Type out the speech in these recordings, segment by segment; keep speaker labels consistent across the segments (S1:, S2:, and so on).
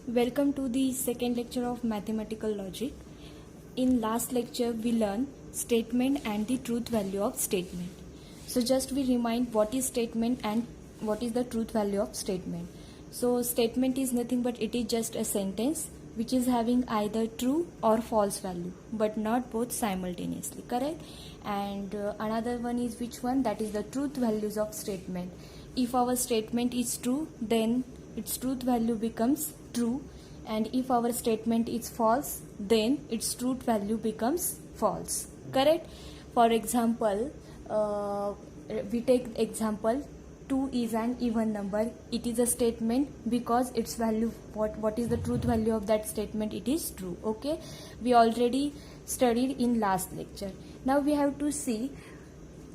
S1: Welcome to the second lecture of mathematical logic. In last lecture we learned statement and the truth value of statement. So just we remind what is statement and what is the truth value of statement. So statement is nothing but it is just a sentence which is having either true or false value but not both simultaneously, correct? And another one is which one? That is the truth values of statement. If our statement is true, then its truth value becomes true, and if our statement is false, then its truth value becomes false, correct? For example, we take example 2 is an even number. It is a statement because its value, what is the truth value of that statement? It is true. Okay, we already studied in last lecture. Now we have to see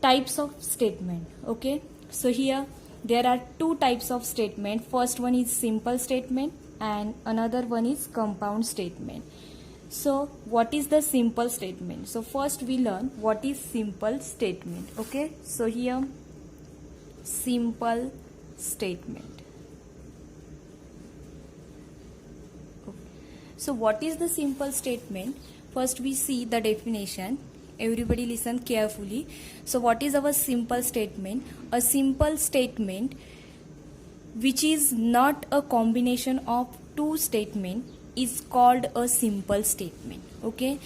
S1: types of statement. Okay, so here there are two types of statement. First one is simple statement and another one is compound statement. So what is the simple statement? So first we learn what is simple statement. Okay, so here simple statement. Okay. So what is the simple statement? First we see the definition. Everybody listen carefully. So what is our simple statement? A simple statement which is not a combination of two statements is called a simple statement. Okay,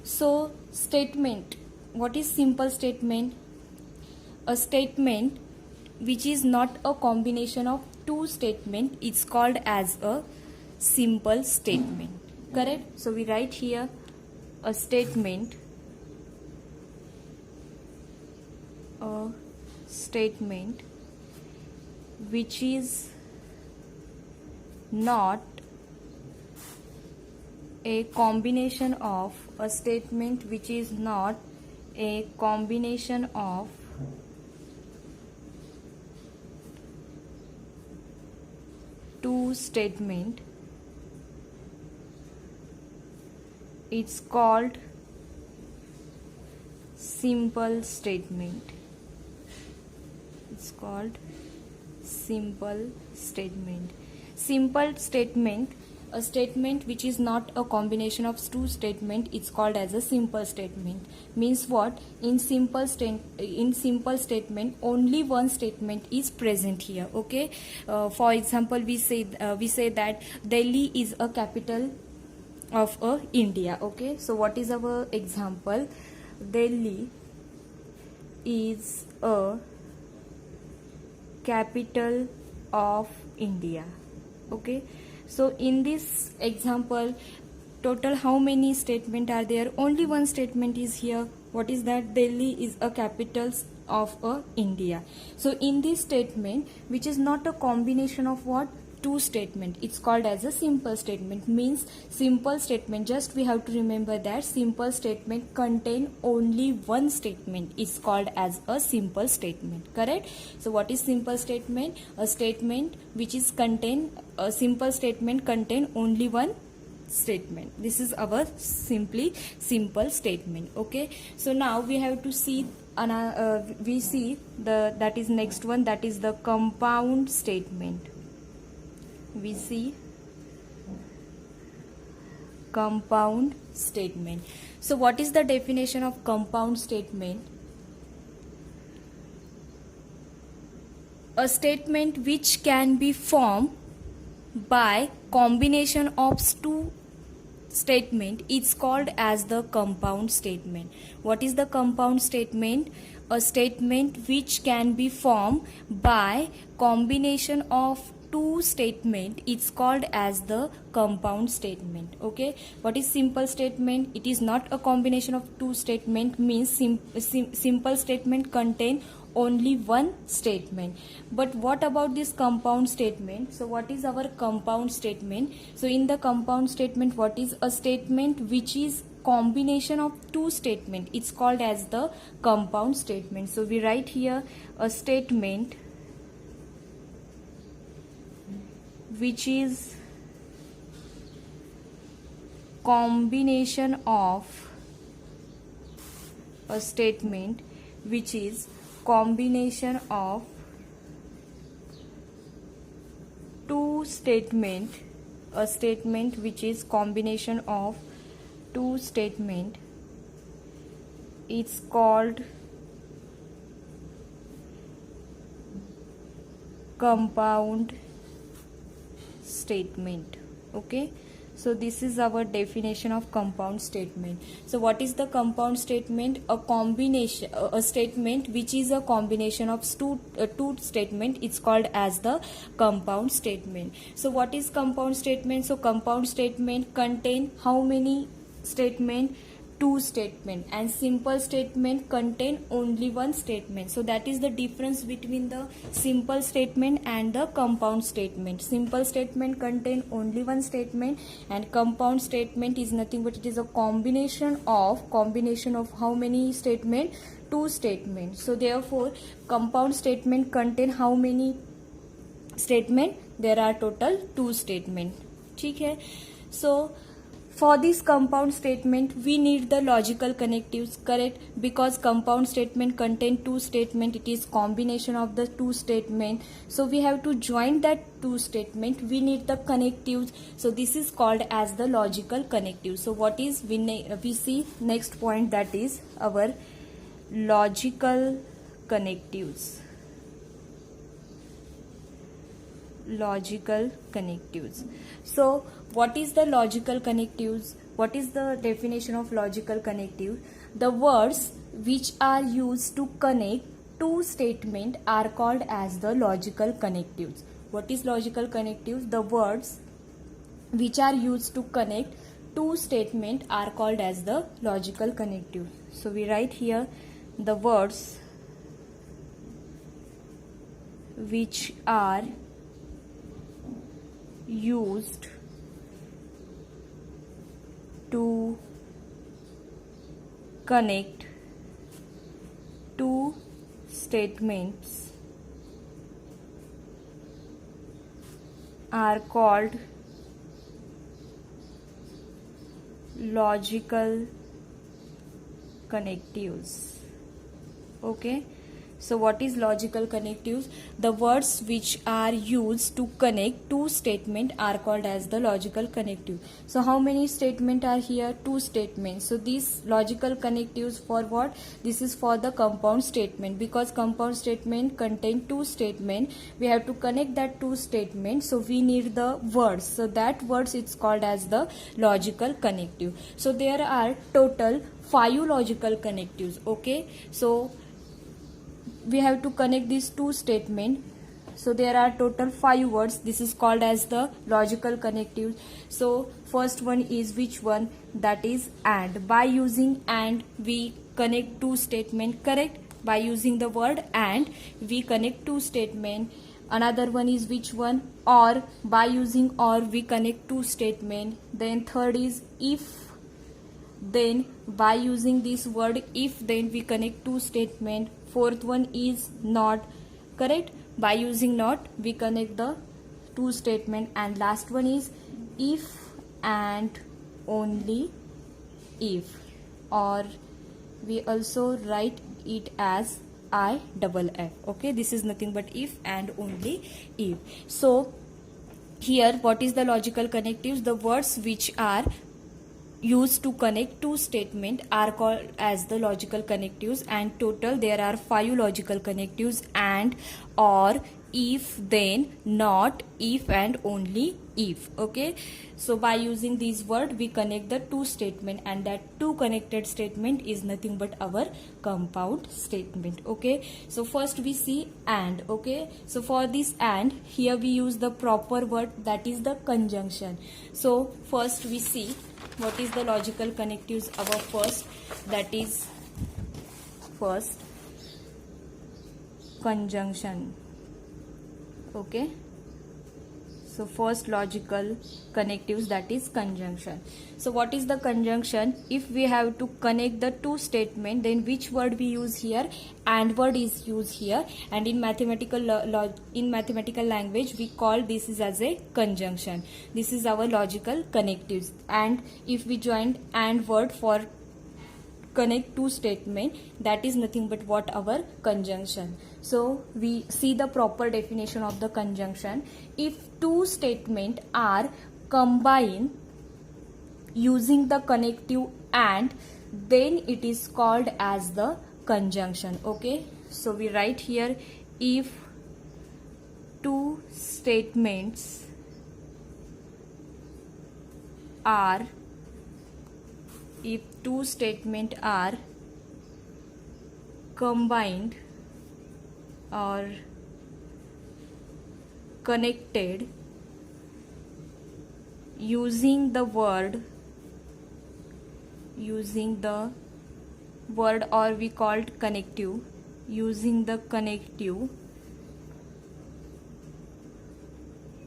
S1: so statement, what is simple statement? A statement which is not a combination of two statements is called as a simple statement, correct? So we write here a statement which is not a combination of two statement, it's called simple statement. It's called simple statement. Simple statement, a statement which is not a combination of two statements, it's called as a simple statement. Means what? In simple statement only one statement is present here. Okay, for example we say that Delhi is a capital of India. Okay, so what is our example? Delhi is a capital of India. Okay, so in this example total how many statements are there? Only one statement is here. What is that? Delhi is a capital of India. So in this statement which is not a combination of what? Two statement, it's called as a simple statement. Means simple statement, just we have to remember that simple statement contain only one statement is called as a simple statement, correct? So what is simple statement? A statement which is contain, a simple statement contain only one statement. This is our simply simple statement. Okay, so now we have to see we see the that is next one, that is the compound statement. We see compound statement. So what is the definition of compound statement? A statement which can be formed by combination of two statement is called as the compound statement. What is the compound statement? A statement which can be formed by combination of two statement, it's called as the compound statement. Okay, what is simple statement? It is not a combination of two statement. Means simple statement contain only one statement. But what about this compound statement? So what is our compound statement? So in the compound statement, what is a statement which is combination of two statement, it's called as the compound statement. So we write here a statement which is combination of a statement which is combination of two statement a statement which is combination of two statement. It's called compound statement. Okay, so this is our definition of compound statement. So what is the compound statement? A combination, a statement which is a combination of two statement. It's called as the compound statement. So what is compound statement? So compound statement contain how many statement? Two statement. And simple statement contain only one statement. So that is the difference between the simple statement and the compound statement. Simple statement contain only one statement, and compound statement is nothing but it is a combination of how many statement? Two statements. So therefore compound statement contain how many statement? There are total two statement. ठीक है. So for this compound statement, we need the logical connectives, correct? Because compound statement contain two statement, it is combination of the two statement. So we have to join that two statement. We need the connectives. So this is called as the logical connectives. So what is we see next point, that is our logical connectives. Logical connectives. So what is the logical connectives? What is the definition of logical connective? The words which are used to connect two statements are called as the logical connectives. What is logical connectives? The words which are used to connect two statements are called as the logical connective. So we write here the words which are used to connect two statements are called logical connectives. Okay. So what is logical connectives? The words which are used to connect two statements are called as the logical connective. So how many statements are here? Two statements. So these logical connectives for what? This is for the compound statement, because compound statement contain two statements. We have to connect that two statements. So we need the words. So that words it's called as the logical connective. So there are total 5 logical connectives. Okay. So we have to connect these two statements. So there are total 5 words. This is called as the logical connectives. So first one is which one? That is and. By using and we connect two statements, correct? By using the word and we connect two statements. Another one is which one? Or. By using or we connect two statements. Then third is if. Then by using this word if, then we connect two statements. Fourth one is not, correct? By using not we connect the two statement. And last one is if and only if, or we also write it as IFF. Okay, this is nothing but if and only if. So here what is the logical connectives? The words which are used to connect two statements are called as the logical connectives, and total there are 5 logical connectives: and, or, if, then, not, if and only if. Okay, so by using these words we connect the two statement, and that two connected statement is nothing but our compound statement. Okay, so first we see and. Okay, so for this and, here we use the proper word, that is the conjunction. So first we see what is the logical connectives. Our first, that is first conjunction. Okay, so first logical connectives, that is conjunction. So what is the conjunction? If we have to connect the two statement, then which word we use here? And word is used here, and in mathematical language we call this is as a conjunction. This is our logical connectives. And if we join and word for connect two statement, that is nothing but what? Our conjunction. So we see the proper definition of the conjunction. If two statements are combine using the connective and, then it is called as the conjunction. Okay, so we write here, if two statements are combined or connected using the word, or we called connective, using the connective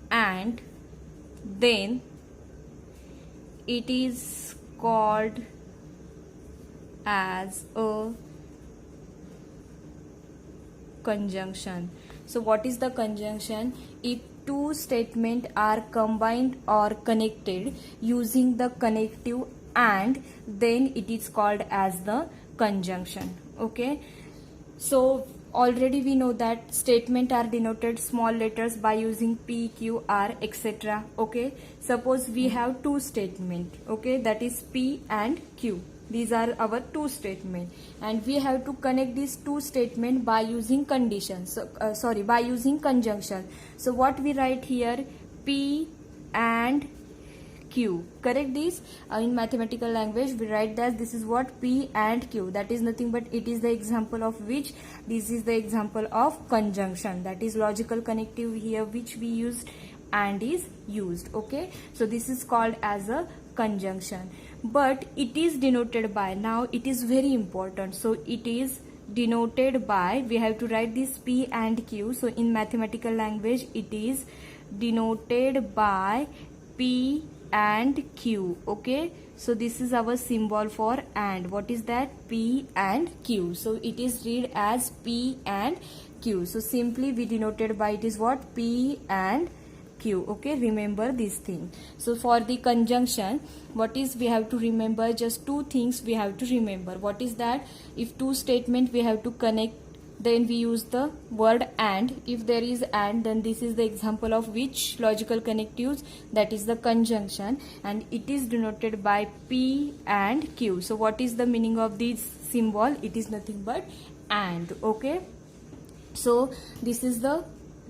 S1: and, then it is called as a conjunction. So what is the conjunction? If two statements are combined or connected using the connective and, then it is called as the conjunction. Okay, so already we know that statement are denoted small letters by using P, Q, R, etc. Okay, suppose we have two statements, okay, that is P and Q. These are our two statements, and we have to connect these two statements by using conditions. By using conjunction. So what we write here, P and Q. Correct this? In mathematical language we write that this is what P and Q. That is nothing but it is the example of which this is the example of conjunction. That is logical connective here which we used and is used. Okay, so this is called as a conjunction, but it is denoted by, now it is very important, so it is denoted by, we have to write this P and Q. So in mathematical language it is denoted by P and Q. Okay, so this is our symbol for and. What is that? P and Q. So it is read as P and Q. So simply we denoted by it is what? P and Q. Okay, remember this thing. So for the conjunction, what is we have to remember? Just two things we have to remember. What is that? If two statement we have to connect, then we use the word and. If there is and, then this is the example of which logical connectives, that is the conjunction, and it is denoted by P and Q. So what is the meaning of this symbol? It is nothing but and. Okay, so this is the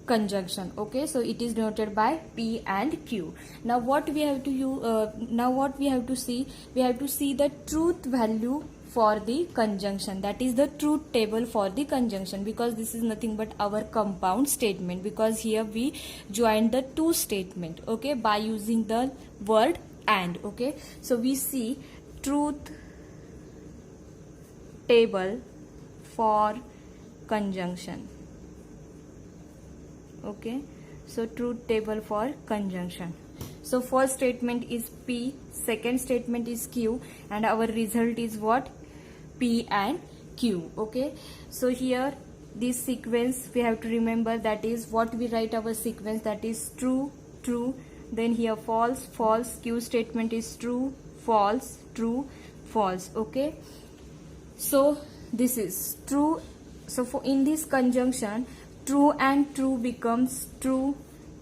S1: conjunction. Okay, so it is denoted by P and Q. Now what we have to see, we have to see the truth value for the conjunction, that is the truth table for the conjunction, because this is nothing but our compound statement, because here we joined the two statement, okay, by using the word and. Okay, so we see truth table for conjunction. Okay, so truth table for conjunction. So first statement is P, second statement is Q, and our result is what? P and Q. Okay, so here this sequence we have to remember, that is what we write our sequence, that is true, true, then here false, false, Q statement is true, false, true, false. Okay, so this is true. So for in this conjunction, true and true becomes true,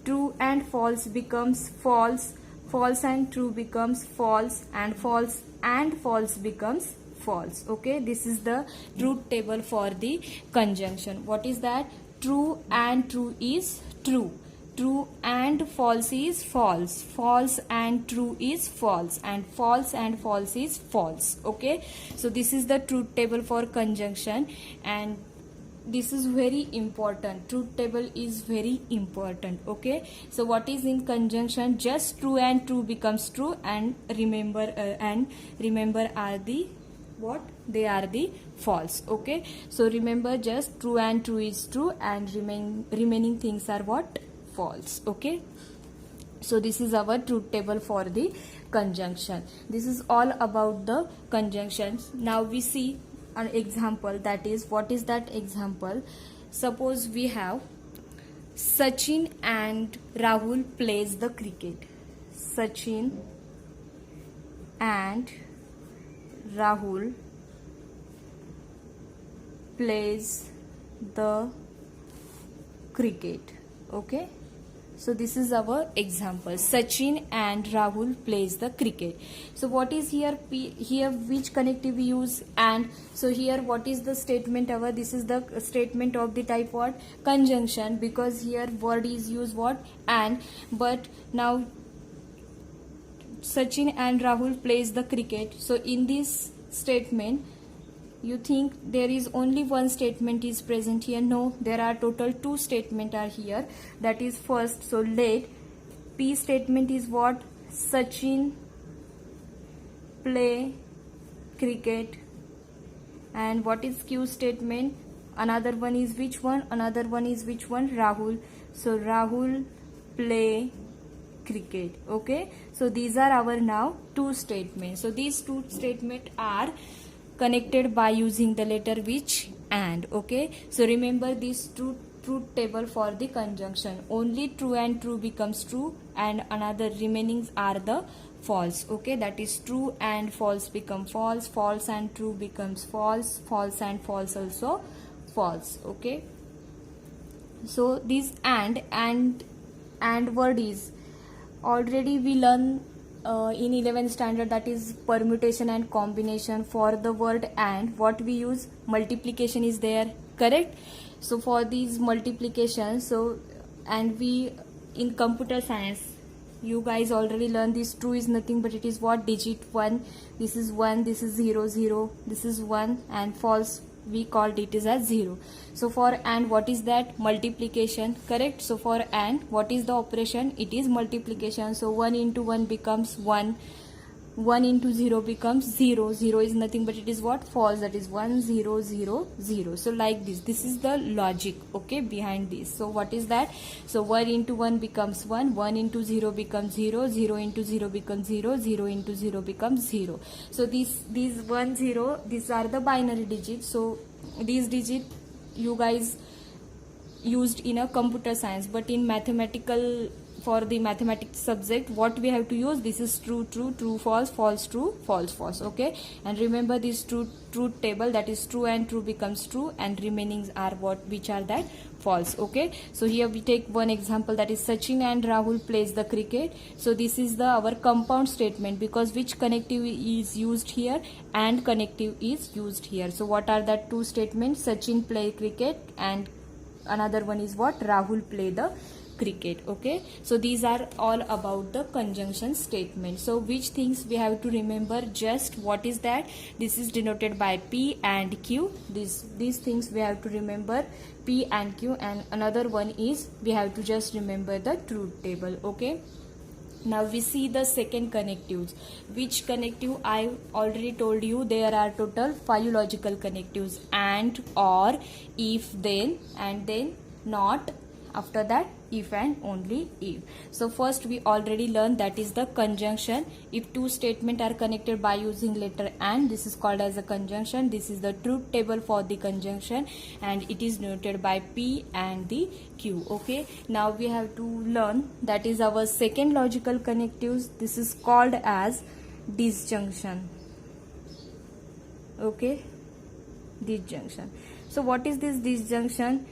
S1: true and false becomes false, false and true becomes false, and false becomes false. Okay, this is the truth table for the conjunction. What is that? True and true is true, true and false is false, false and true is false, and false is false. Okay, so this is the truth table for conjunction, and this is very important. Truth table is very important. Okay, so what is in conjunction? Just true and true becomes true, and remember are the what? They are the false. Okay, so remember just true and true is true, and remaining things are what? False. Okay, so this is our truth table for the conjunction. This is all about the conjunctions. Now we see an example, that is, what is that example? Suppose we have Sachin and Rahul plays the cricket. Sachin and Rahul plays the cricket. Okay, So this is our example. Sachin and Rahul plays the cricket. So what is here? Here which connective we use? And so here what is the statement our? This is the statement of the type what? Conjunction, because here word is used what? And. But now Sachin and Rahul plays the cricket. So in this statement, you think there is only one statement is present here? No, there are total two statements are here. That is first, so let P statement is what? Sachin play cricket. And what is Q statement? Another one is which one? Another one is which one? Rahul. So Rahul play cricket. Okay, so these are our now two statements. So these two statements are connected by using the letter which? And. Okay, so remember this truth table for the conjunction. Only true and true becomes true, and another remainings are the false. Okay, that is true and false become false, false and true becomes false, false and false also false. Okay, so this and word is already we learn in 11th standard, that is permutation and combination. For the word and, what we use? Multiplication is there, correct? So for these multiplication, so and we in computer science, you guys already learned this. True is nothing but it is what? Digit 1. This is 1, this is 0 0, this is 1, and false we called it is as 0. So for and, what is that? Multiplication, correct? So for and, what is the operation? It is multiplication. So 1 into 1 becomes 1, 1 into 0 becomes 0, 0 is nothing but it is what? False, that is 1 0 0 0. So like this is the logic, okay, behind this. So what is that? So 1 into 1 becomes 1, 1 into 0 becomes 0, 0 into 0 becomes 0, 0 into 0 becomes 0. So these 1 0, these are the binary digits. So these digits you guys used in a computer science, but in mathematical, for the mathematics subject, what we have to use? This is true true, true false, false true, false false. Okay, and remember this truth table, that is true and true becomes true, and remainings are what? Which are that? False. Okay, so here we take one example, that is Sachin and Rahul plays the cricket. So this is the our compound statement, because which connective is used here? And connective is used here. So what are the two statements? Sachin play cricket, and another one is what? Rahul play the cricket. Okay, so these are all about the conjunction statement. So which things we have to remember? Just what is that? This is denoted by P and Q. These things we have to remember, P and Q. And another one is we have to just remember the truth table. Okay, now we see the second connectives. Which connective? I already told you there are total 5 logical connectives: and, or, if, then, and then, not, after that if and only if. So first we already learned, that is the conjunction. If two statements are connected by using letter and, this is called as a conjunction. This is the truth table for the conjunction, and it is denoted by P and the Q. Okay, now we have to learn, that is our second logical connectives. This is called as disjunction. Okay, disjunction. So what is this disjunction?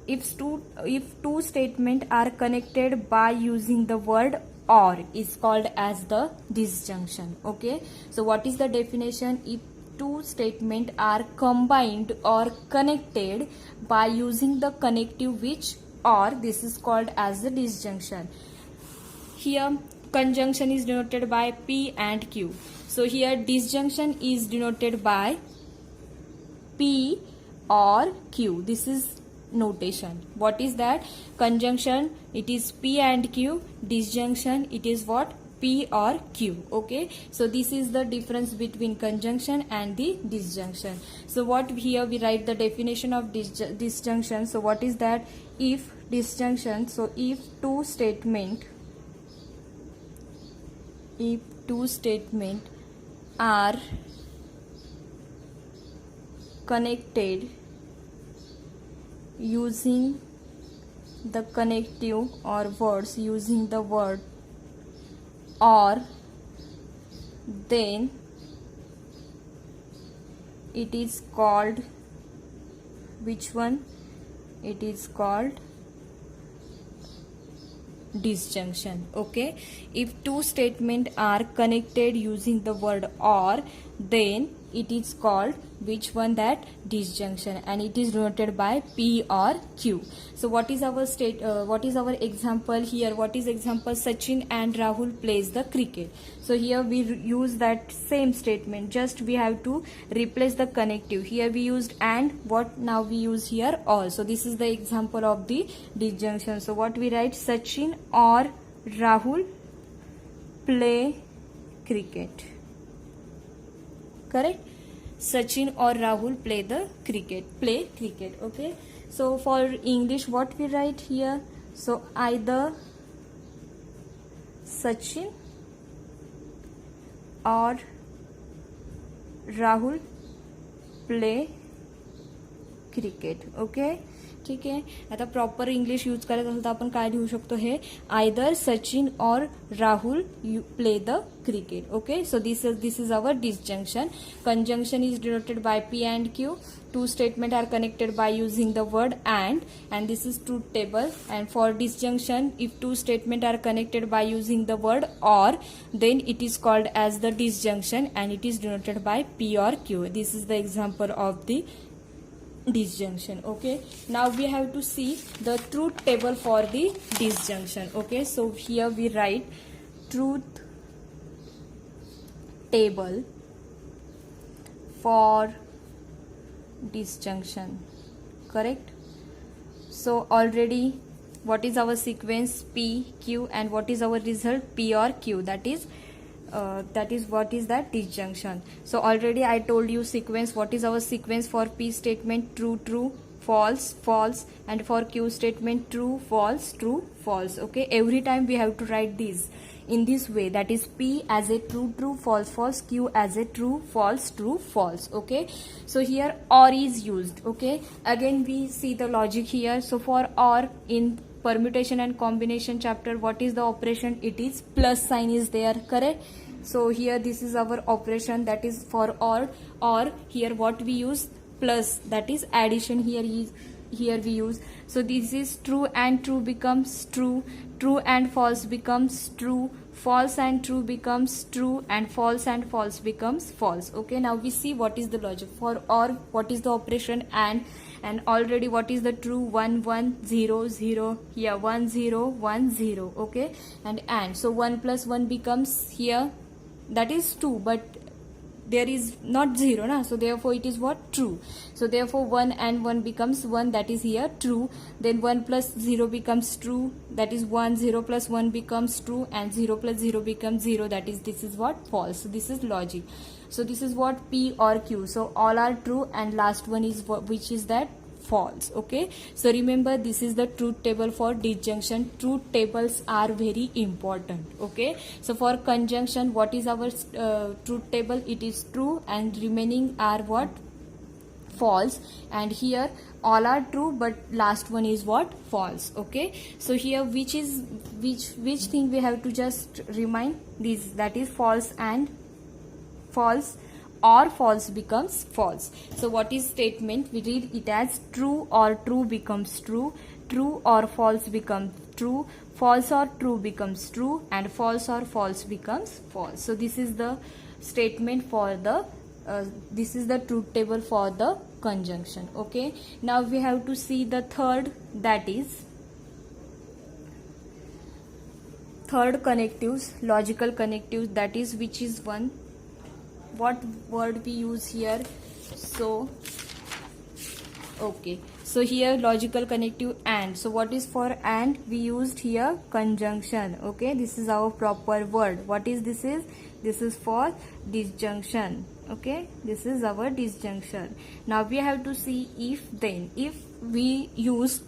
S1: If two statements are connected by using the word or, is called as the disjunction. Okay, so what is the definition? If two statements are combined or connected by using the connective which or, this is called as the disjunction. Here conjunction is denoted by P and Q. So here disjunction is denoted by P or Q. This is notation. What is that? Conjunction, it is P and Q. Disjunction, it is what? P or Q. Okay, so this is the difference between conjunction and the disjunction. So what here we write the definition of disjunction. So what is that? If disjunction, so if two statements are connected using the connective or words using the word or, then it is called which one? It is called disjunction. Okay, if two statements are connected using the word or, then it is called which one? That disjunction, and it is denoted by P or Q. So what is our what is our example here? What is example? Sachin and Rahul plays the cricket. So here we use that same statement, just we have to replace the connective. Here we used and, what now we use here? Or. So this is the example of the disjunction. So what we write? Sachin or Rahul play cricket. Correct? Sachin or Rahul play cricket. Okay, so for English what we write here? So either Sachin or Rahul play cricket. Okay, ठीक आहे. आता proper English use करायचं असेल तर आपण काय लिहू शकतो? हे आयदर सचिन और Rahul play the cricket. Okay, so this is our disjunction. Conjunction is denoted by P and Q. Two statements are connected by using the word and this is truth table. And for disjunction, if two statements are connected by using the word or, then it is called as the disjunction and it is denoted by P or Q. This is the example of the disjunction. Okay, now we have to see the truth table for the disjunction. Okay, so here we write truth table for disjunction. Correct? So already what is our sequence? P, Q, and what is our result? P or Q. That is what is that? Disjunction. So already I told you sequence. What is our sequence for P statement? True, true, false, false, and for Q statement true, false, true, false. Okay, every time we have to write these in this way, that is P as a true, true, false, false, Q as a true, false, true, false. Okay, so here or is used. Okay, again we see the logic here. So for or in permutation and combination chapter, what is the operation? It is plus sign is there. Correct? So here this is our operation, that is for or here what we use? Plus, that is addition. Here we use. So this is true and true becomes true, true and false becomes true, false and true becomes true, and false becomes false. Okay, now we see what is the logic. For or, what is the operation? And already what is the true? 1 1 0 0, here 1 0 1 0. Okay, and so 1 plus 1 becomes here, that is 2, but there is not 0 na, so therefore it is what? True. So therefore 1 and 1 becomes 1, that is here true. Then 1 plus 0 becomes true, that is 1. 0 plus 1 becomes true, and 0 plus 0 becomes 0, that is this is what? False. So this is logic. So this is what? P or Q. So all are true and last one is what, which is that? False. Okay, so remember this is the truth table for disjunction. Truth tables are very important. Okay, so for conjunction, what is our truth table? It is true and remaining are what? False. And here all are true but last one is what? False. Okay, so here which thing we have to just remind? This, that is false and false, or false becomes false. So what is statement? We read it as true or true becomes true, true or false becomes true, false or true becomes true, and false or false becomes false. So this is the statement for the this is the truth table for the conjunction. Okay, now we have to see the third, that is third connectives, logical connectives, that is which is one. What word we use here? So okay, so here logical connective and. So what is for and? We used here conjunction. Okay, this is our proper word. What is this? This is for disjunction. Okay, this is our disjunction. Now we have to see if then. If we use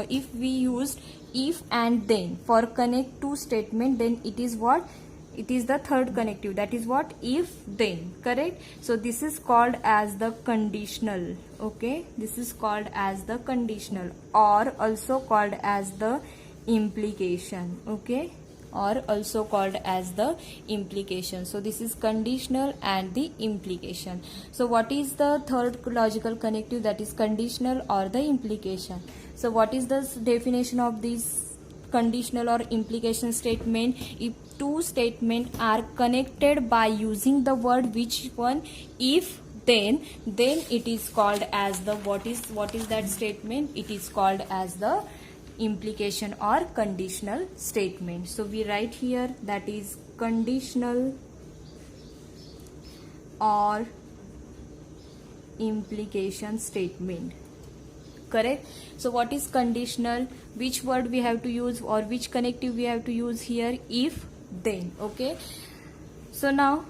S1: if we used if and then for connect two statement, then it is what? It is the third connective, that is what? If then. Correct? So this is called as the conditional. Okay, this is called as the conditional, or also called as the implication. Okay, or also called as the implication. So this is conditional and the implication. So what is the third logical connective? That is conditional or the implication. So what is the definition of this conditional or implication statement if two statements are connected by using the word which one, if, then it is called as the what is that statement? It is called as the implication or conditional statement. So we write here that is conditional or implication statement. Correct? So what is conditional? Which word we have to use or which connective we have to use here? If, then. Okay. So now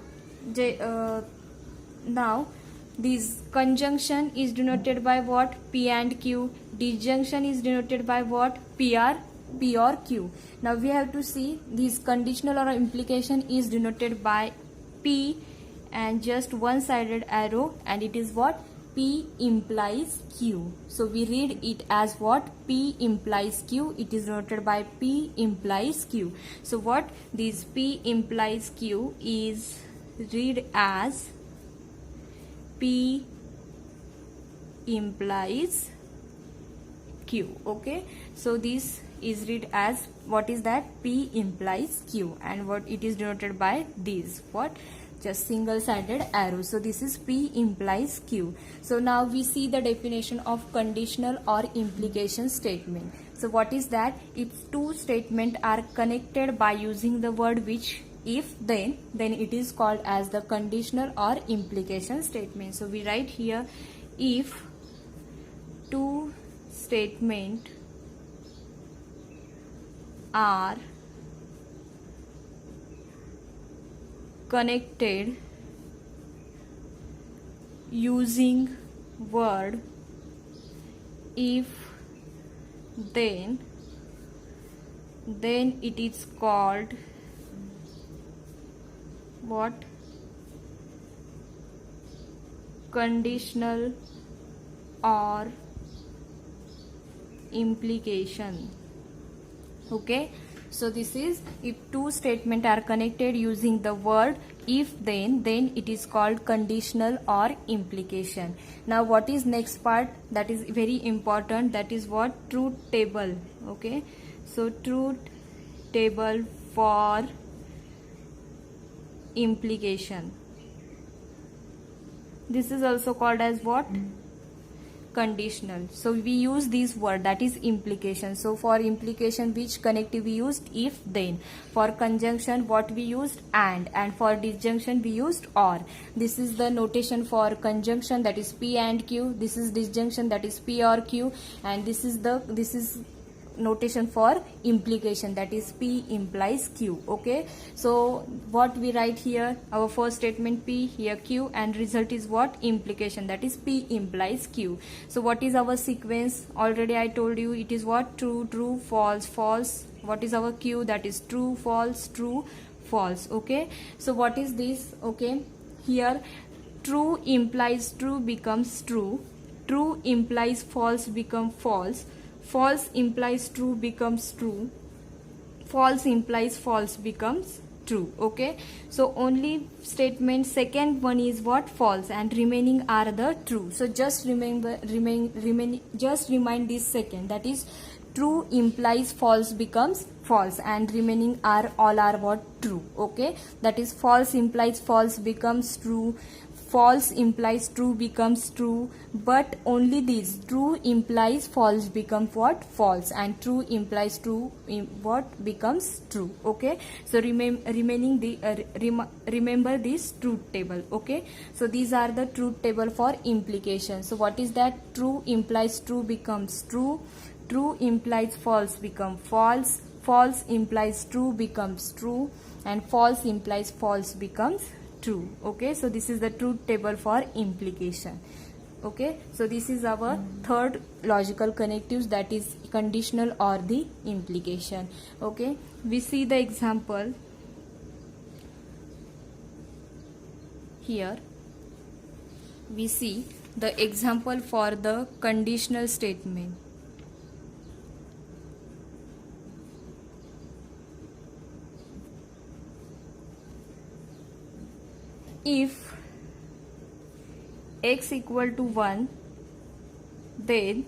S1: this conjunction is denoted by what? P and Q. Disjunction is denoted by what? P or Q. Now we have to see this conditional or implication is denoted by P and just one-sided arrow, and it is what? P implies Q. So we read it as what? P implies Q. It is denoted by P implies Q. So what this P implies Q is read as P implies Q. Okay. So this is read as what is that? P implies Q, and what it is denoted by this what? Just single-sided arrow. So this is P implies Q. So now we see the definition of conditional or implication statement. So what is that? If two statements are connected by using the word which, if, then it is called as the conditional or implication statement. So we write here, if two statements are connected using word if, then it is called what? Conditional or implication. Okay. So this is if two statements are connected using the word if, then it is called conditional or implication. Now what is next part? That is very important. That is what? Truth table. Okay. So truth table for implication. This is also called as what? Conditional. So we use this word, that is implication. So for implication, which connective we used? If, then. For conjunction, what we used? And for disjunction we used or. This is the notation for conjunction, that is P and Q. This is disjunction, that is P or Q, and this is notation for implication, that is P implies Q. Okay. So what we write here? Our first statement P, here Q, and result is what? Implication, that is P implies Q. So what is our sequence? Already I told you it is what? True, true, false, false. What is our Q? That is true, false, true, false. Okay. So what is this? Okay. Here true implies true becomes true. True implies false become false. False implies true becomes true. False implies false becomes true. Okay. So only statement second one is what? False, and remaining are the true. So just remind this second, that is true implies false becomes false, and remaining are all are what? True. Okay. That is false implies false becomes true. False implies true becomes true, but only this true implies false becomes what? False, and true implies true what becomes true. Okay. So remaining the remember this truth table. Okay. So these are the truth table for implication. So what is that? True implies true becomes true. True implies false become false. False implies true becomes true, and false implies false becomes true. Okay. So this is the truth table for implication. Okay. So this is our third logical connectives, that is conditional or the implication. Okay. We see the example here. We see the example for the conditional statement. If x equal to 1, then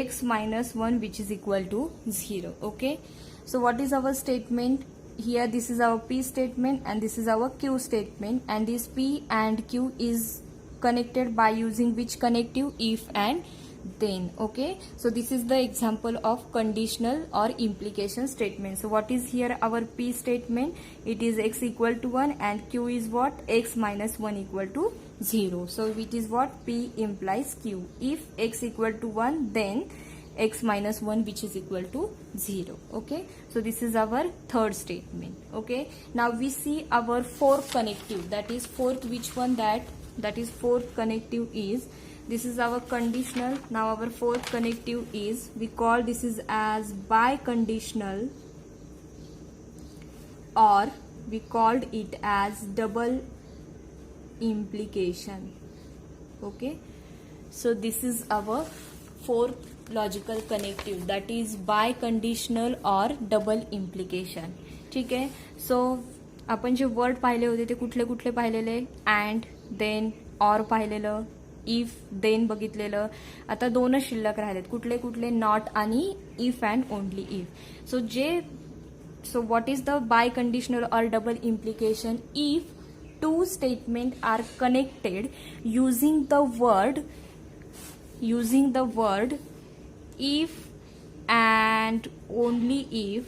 S1: x minus 1 which is equal to 0. Okay, so what is our statement here? This is our P statement and this is our Q statement, and this P and Q is connected by using which connective? If and then. Okay, so this is the example of conditional or implication statement. So what is here our P statement? It is x equal to 1 and Q is what? X minus 1 equal to 0. So it is what? P implies Q. If x equal to 1, then x minus 1 which is equal to 0. Okay, so this is our third statement. Okay, now we see our fourth connective. That is fourth, which one? That is fourth connective is, this is our conditional. Now our fourth connective is, we call this is as biconditional, or we called it as double implication. Okay, so this is our fourth logical connective, that is by conditional or double implication. ठीक आहे, सो आपण जे word पाहिले होते ते कुठले कुठले पाहिलेले? And, then, or पाहिलेलं, इफ, देन बघितलेलं. आता दोनच शिल्लक राहिलेत. कुठले कुठले? नॉट आणि if and only if. So what is the biconditional or double implication? If two statements are connected using the word if and only if.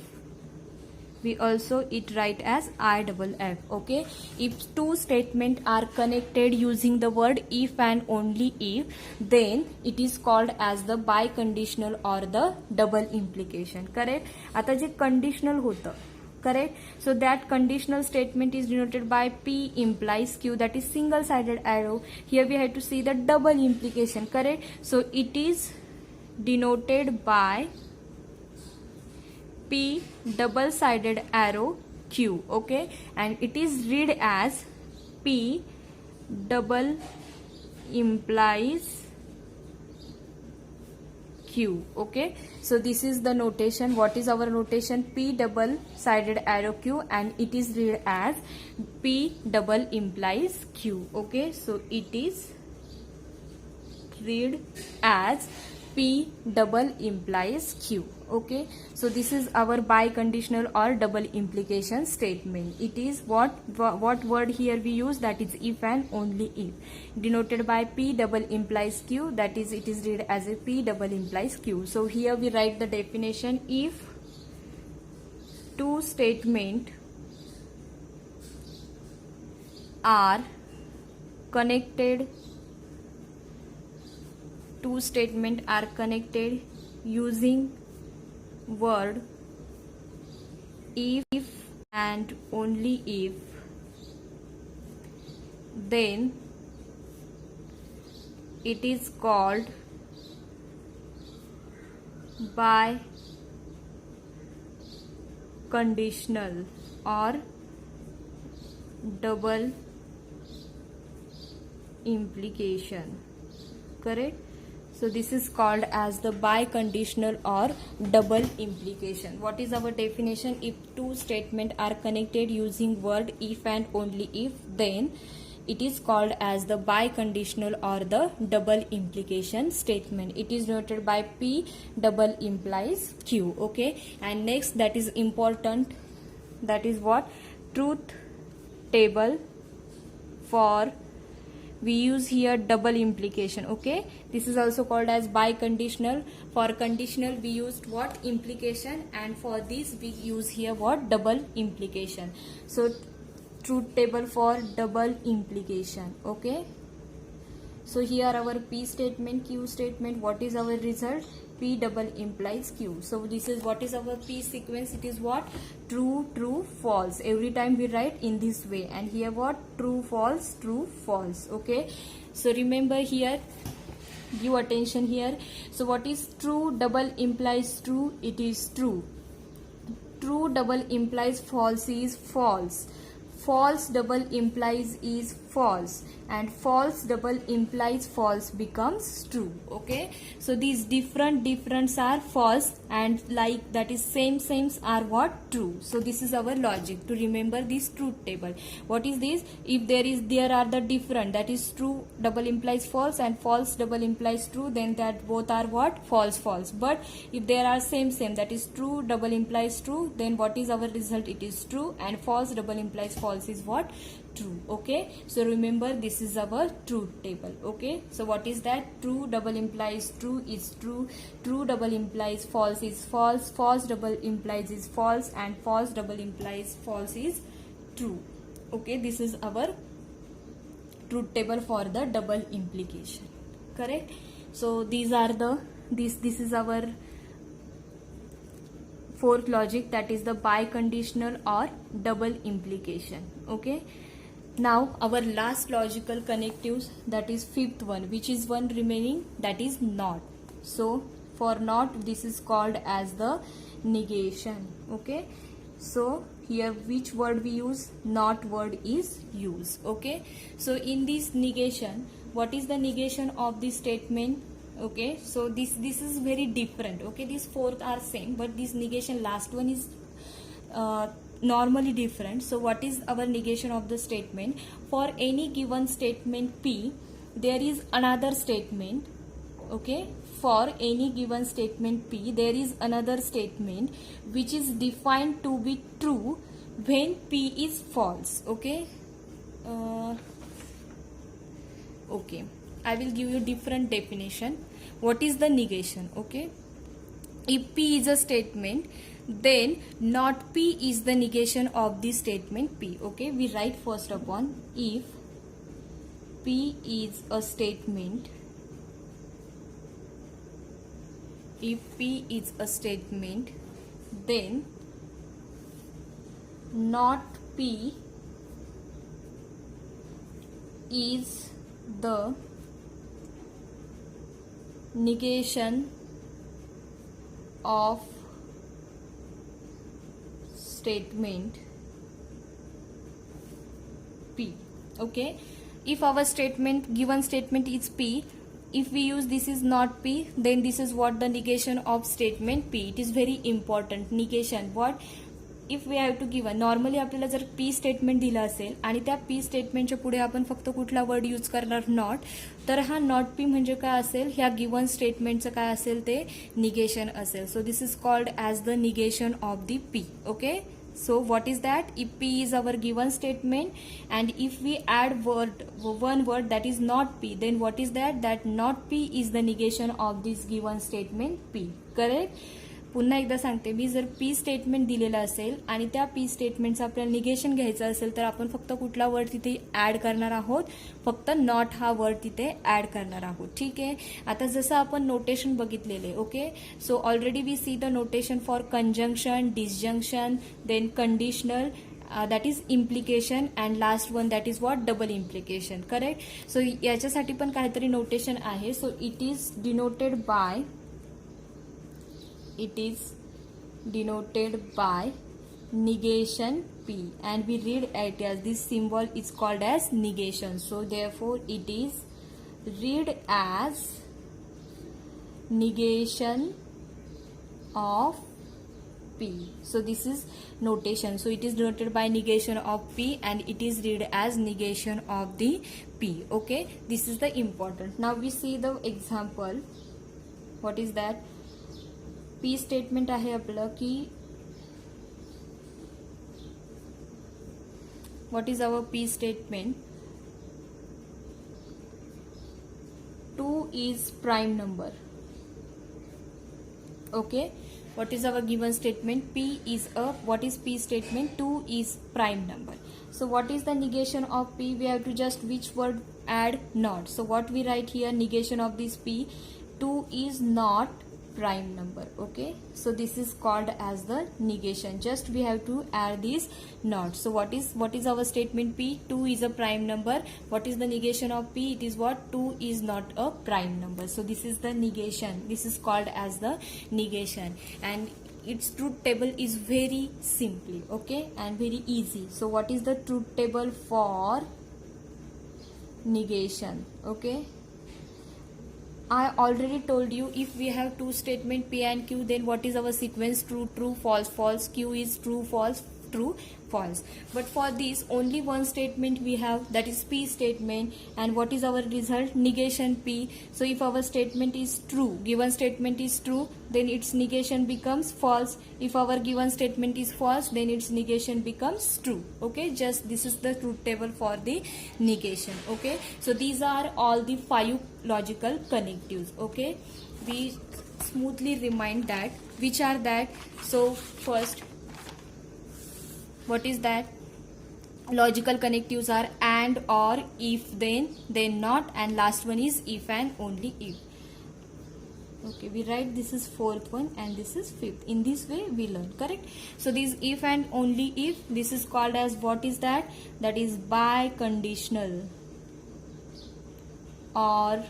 S1: We also it write as IFF. Okay, if two statements are connected using the word if and only if, then it is called as the biconditional or the double implication. Correct? आता जे conditional होतं, correct, so that conditional statement is denoted by P implies Q, that is single sided arrow. Here we have to see the double implication. Correct, so it is denoted by P double sided arrow Q. Okay, and it is read as P double implies Q. Okay, so this is the notation. What is our notation? P double sided arrow Q, and it is read as P double implies Q. Okay, so it is read as P double implies Q. Okay, so this is our biconditional or double implication statement. It is what word here we use? That is if and only if, denoted by P double implies Q, that is it is read as a P double implies Q. So here we write the definition. If two statements are connected, using word if and only if, then it is called biconditional or double implication. Correct? So this is called as the biconditional or double implication. What is our definition? If two statements are connected using word if and only if, then it is called as the biconditional or the double implication statement. It is noted by P double implies Q. Okay, and next, that is important, that is what? Truth table. For we use here double implication. Okay, this is also called as biconditional. For conditional we used what? Implication, and for this we use here what? Double implication. So truth table for double implication. Okay, so here our P statement, Q statement, what is our result? P double implies Q. So this is what is our P sequence. It is what? True, true, false. Every time we write in this way, and here what? True, false, true, false. Okay, so remember here, give attention here. So what is true double implies true? It is true. True double implies false is false. false double implies is false, and false double implies false becomes true. Okay, so these different are false, and like that is same are what? True. So this is our logic to remember this truth table. What is this? If there are the different, that is true double implies false and false double implies true, then that both are what? False. But if there are same, that is true double implies true, then what is our result? It is true, and false double implies false is what? True. Okay, so remember this is our truth table. Okay, so what is that? True double implies true is true, true double implies false is false, false double implies is false, and false double implies false is true. Okay, this is our truth table for the double implication. Correct? So these are the this is our fourth logic, that is the biconditional or double implication. Okay, now our last logical connectives, that is fifth one, which is one remaining, that is not. So for not, this is called as the negation. Okay, so here which word we use? Not word is used. Okay, so in this negation, what is the negation of this statement? Okay, so this is very different. Okay, these four are same, but this negation last one is normally different. So what is our negation of the statement? For any given statement P, there is another statement. Okay, for any given statement P, there is another statement which is defined to be true when P is false. Okay, okay, I will give you different definition. What is the negation? Okay, if P is a statement, then not P is the negation of the statement P. Okay, we write first upon, if P is a statement, if P is a statement, then not P is the negation of statement P. Okay, if our statement, given statement is P, if we use this is not P, then this is what? The negation of statement P. It is very important. Negation what? If we have to give, normally आपल्याला जर P statement दिलं असेल आणि त्या P स्टेटमेंटच्या पुढे आपण फक्त कुठला वर्ड यूज करणार? नॉट. तर हा नॉट पी म्हणजे काय असेल? ह्या गिवन स्टेटमेंटचं काय असेल? ते निगेशन असेल. सो this is called as the negation of the P. Okay, so what is that? If P is our given statement and if we add one word that is not P, then what is that? That not P is the negation of this given statement P. Correct? पुन्हा एकदा सांगते मी, जर P statement दिलेलं असेल आणि त्या P स्टेटमेंटचं आपल्याला negation घ्यायचं असेल, तर आपण फक्त कुठला वर्ड तिथे ऍड करणार आहोत? फक्त नॉट हा वर्ड तिथे ऍड करणार आहोत. ठीक आहे, आता जसं आपण नोटेशन बघितलेले. Okay, so already we see the notation for conjunction, disjunction, then conditional, that is implication, and last one that is what? Double implication. Correct? so याच्यासाठी पण काहीतरी नोटेशन आहे. So it is denoted by, it is denoted by negation P, and we read it as this symbol is called as negation. So therefore it is read as negation of P. So this is notation. So it is denoted by negation of P and it is read as negation of the P. Okay, this is the important. Now we see the example. What is that? P statement आहे आपलं की what is our P statement? 2 is prime number. Okay, what is our given statement? P is a, what is P statement? 2 is prime number. So what is the negation of P? We have to just which word add? Not. So what we write here? Negation of this P. 2 is not prime number. Okay, so this is called as the negation. Just we have to add this not. So what is our statement? P. 2 is a prime number. What is the negation of P? It is what? 2 is not a prime number. So this is the negation. This is called as the negation. And its truth table is very simply, okay, and very easy. So what is the truth table for negation? Okay, I already told you, if we have two statement P and Q, then what is our sequence? True, true, false, false. Q is true, false, true, false. But for this, only one statement we have, that is P statement. And what is our result? Negation P. So if our statement is true, given statement is true, then its negation becomes false. If our given statement is false, then its negation becomes true. Okay, just this is the truth table for the negation. Okay, so these are all the 5 logical connectives. Okay, we smoothly remind that which are that. So first, what is that? Logical connectives are and, or, if, then not, and last one is if and only if. Okay, we write this is 4th one and this is 5th. In this way we learn, correct? So this if and only if, this is called as, what is that? That is biconditional or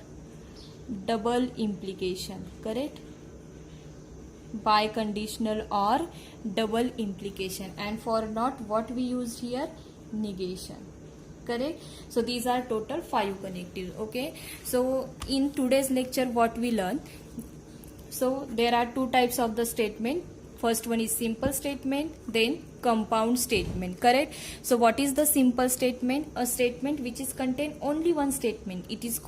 S1: double implication, correct? Biconditional or double implication. And for not, what we used here? Negation, correct? So these are total 5 connectives. Okay, so in today's lecture what we learn? So there are 2 types of the statement. First one is simple statement, then compound statement, correct? So what is the simple statement? A statement which is contain only one statement. It is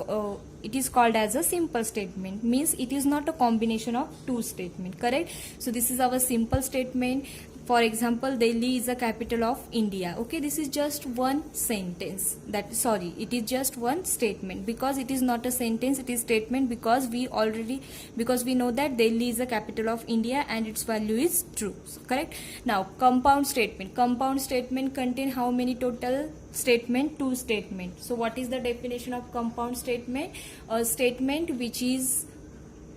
S1: called as a simple statement, means it is not a combination of 2 statement, correct? So this is our simple statement. For example, Delhi is the capital of India. Okay, this is just one sentence. It is just one statement, because it is not a sentence, it is statement, because we know that Delhi is the capital of India and its value is true. So, correct? Now, compound statement. Compound statement contain how many total statement? 2 statement. So what is the definition of compound statement? A statement which is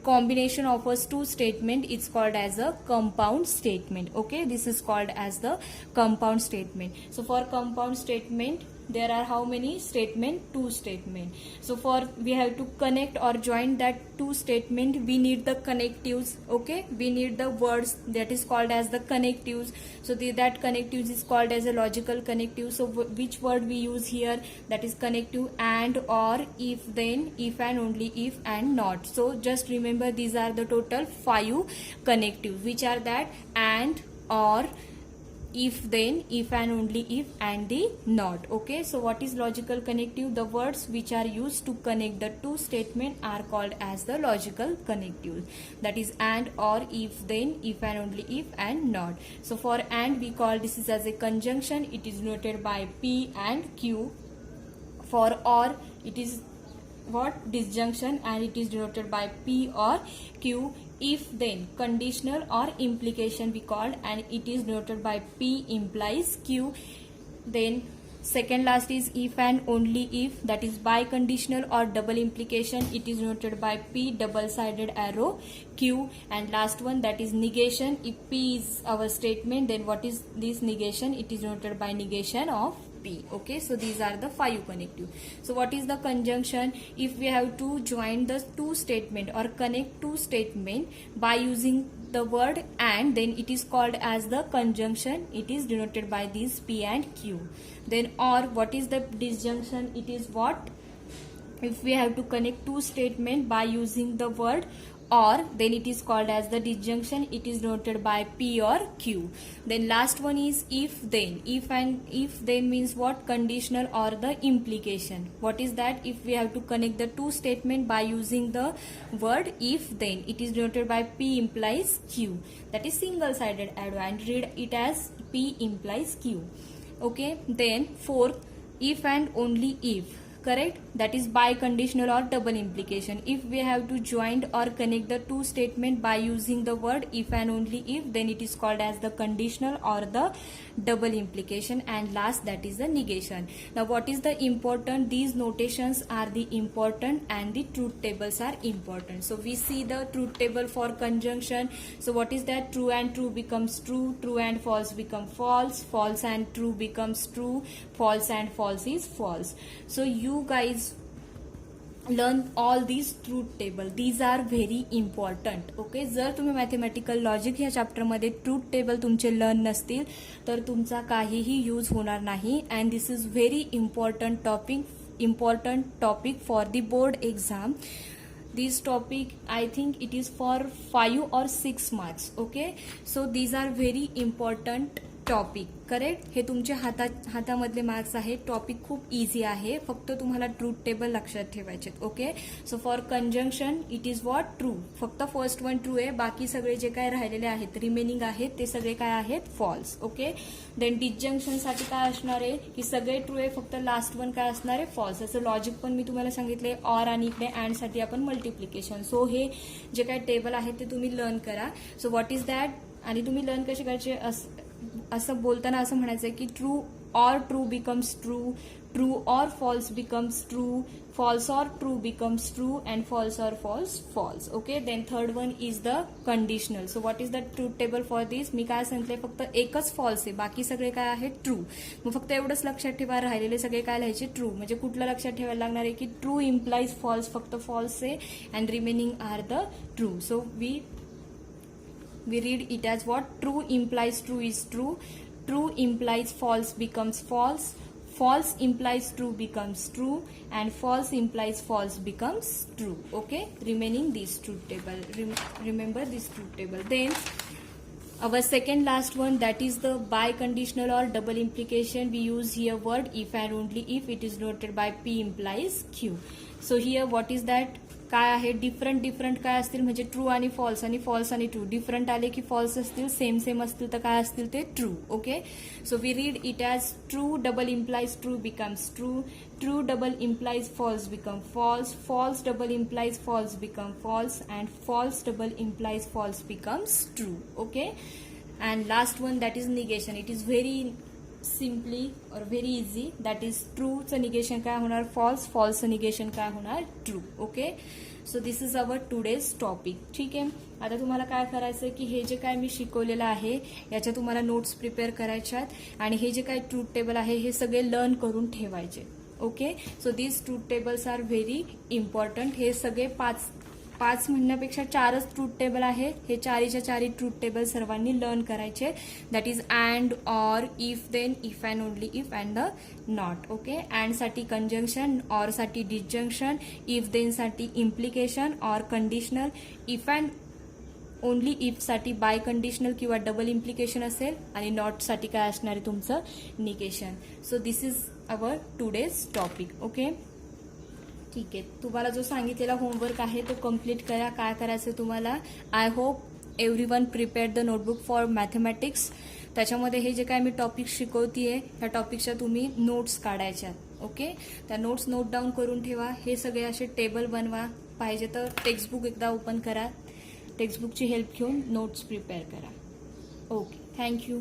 S1: combination of a 2 statement, it's called as a compound statement. Okay, this is called as the compound statement. So for compound statement, there are how many statement? 2 statement. So for we have to connect or join that 2 statement, we need the connectives. Okay, we need the words, that is called as the connectives. So that connectives is called as a logical connective. So which word we use here? That is connective and, or, if, then, if and only if, and not. So just remember, these are the total 5 connectives, which are that and, or, if, then, if and only if, and the not. Okay, so what is logical connective? The words which are used to connect the 2 statement are called as the logical connective. That is and, or, if, then, if and only if, and not. So for and, we call this is as a conjunction. It is noted by P and Q. For or, it is what? Disjunction, and it is denoted by P or Q. If, then, conditional or implication we called, and it is denoted by P implies Q. Then second last is if and only if, that is biconditional or double implication. It is denoted by P double-sided arrow Q. And last one, that is negation. If P is our statement, then what is this negation? It is denoted by negation of P. Okay, so these are the 5 connective. So what is the conjunction? If we have to join the 2 statement or connect 2 statement by using the word and, then it is called as the conjunction. It is denoted by these P and Q. Then or, what is the disjunction? It is what? If we have to connect 2 statement by using the word or, then it is called as the disjunction. It is denoted by P or Q. Then last one is if, then. If and if, then means what? Conditional or the implication. What is that? If we have to connect the 2 statement by using the word if, then, it is denoted by P implies Q. That is single-sided arrow, and read it as P implies Q. Okay, then fourth, if and only if. Correct? That is biconditional or double implication. If we have to join or connect the 2 statement by using the word if and only if, then it is called as the conditional or the double implication. And last, that is the negation. Now what is the important? These notations are the important, and the truth tables are important. So we see the truth table for conjunction. So what is that? True and true becomes true, true and false become false, false and true becomes true, false and false is false. So you guys learn all these truth table. These are very important. Okay, जर तुम्ही mathematical logic ह्या चॅप्टरमध्ये truth table तुमचे learn नसतील तर तुमचा काहीही use होणार नाही. And this is very important topic for the board exam. This topic, I think it is for 5 or 6 marks. Okay, so these are very important topic. Correct, हे तुमच्या हातामधले मार्क्स आहे. टॉपिक खूप इझी आहे, फक्त तुम्हाला ट्रूथ टेबल लक्षात ठेवायचे. Okay, so for conjunction it is what true. फक्त फर्स्ट वन ट्रू आहे, बाकी सगळे जे काय राहिलेले आहेत रिमेनिंग आहेत ते सगळे काय आहेत फॉल्स. ओके, देन डिसजंक्शनसाठी काय असणार आहे की सगळे ट्रू आहे, फक्त लास्ट वन काय असणार आहे फॉल्स. असं लॉजिक पण मी तुम्हाला सांगितले. ऑर आणि इकडे अँड साठी आपण मल्टिप्लिकेशन. सो हे जे काय टेबल आहे ते तुम्ही लर्न करा. सो व्हॉट इज दॅट, आणि तुम्ही लर्न कसे करायचे असं बोलताना असं म्हणायचं की true becomes true, true or false becomes true, false or true becomes true, and false or false false. Okay, then third one is the conditional. So what is the truth table for this? मी काय सांगितले, फक्त एकच false आहे, बाकी सगळे काय आहे true. मग फक्त एवढंच लक्षात ठेवा, राहिलेले सगळे काय लिहायचे ट्रू. म्हणजे कुठलं लक्षात ठेवायला लागणार आहे की ट्रू इम्प्लाइज फॉल्स, फक्त फॉल्स आहे and remaining are the true. So we read it as what? True implies true is true, true implies false becomes false, false implies true becomes true, and false implies false becomes true. Okay, remaining this truth table. Remember this truth table. Then our second last one, that is the biconditional or double implication. We use here word if and only if it is denoted by P implies Q. So here what is that? काय आहे, different काय असतील म्हणजे true आणि false आणि true. Different आले की false असतील, सेम असतील तर काय असतील ते true. Okay, so we read it as true double implies true becomes true, true double implies false become false, false double implies false become false, and false double implies false becomes true. Okay, and last one that is negation. It is very simply or very easy. That is ट्रूचं negation काय होणार false, फॉल्सचं negation काय होणार true. Okay, so this is our today's topic. ठीक आहे, आता तुम्हाला काय करायचं की हे जे काय मी शिकवलेलं आहे याच्या तुम्हाला नोट्स प्रिपेअर करायच्यात आणि हे जे काय ट्रूथ टेबल आहे हे सगळे लर्न करून ठेवायचे. Okay, so this truth tables are very important. हे सगळे पाच म्हणण्यापेक्षा 4च ट्रूथ टेबल आहे. हे 4च्या 4 ट्रूथ टेबल सर्वांनी लर्न करायचे. That is and, or, if, then, if and only if and the not. Okay, and साठी कंजंक्शन, ऑर साठी डिसजंक्शन, इफ देन साठी implication or conditional, if and only if साठी biconditional किंवा double implication असेल, आणि not साठी काय असणार आहे तुमचं negation. So this is our today's topic. Okay, ठीक आहे, तुम्हाला जो सांगितलेला होमवर्क आहे तो कम्प्लीट करा. काय करायचं तुम्हाला, I hope everyone prepare the notebook for mathematics. त्याच्यामध्ये हे जे काय मी टॉपिक शिकवतीये ह्या टॉपिकच्या तुम्ही नोट्स काढायच्या. ओके, त्या नोट्स नोट डाऊन करून ठेवा. हे सगळे असे टेबल बनवा. पाहिजे तर टेक्स्टबुक एकदा ओपन करा, टेक्स्टबुकची हेल्प घेऊन नोट्स प्रिपेअर करा. Okay, thank you.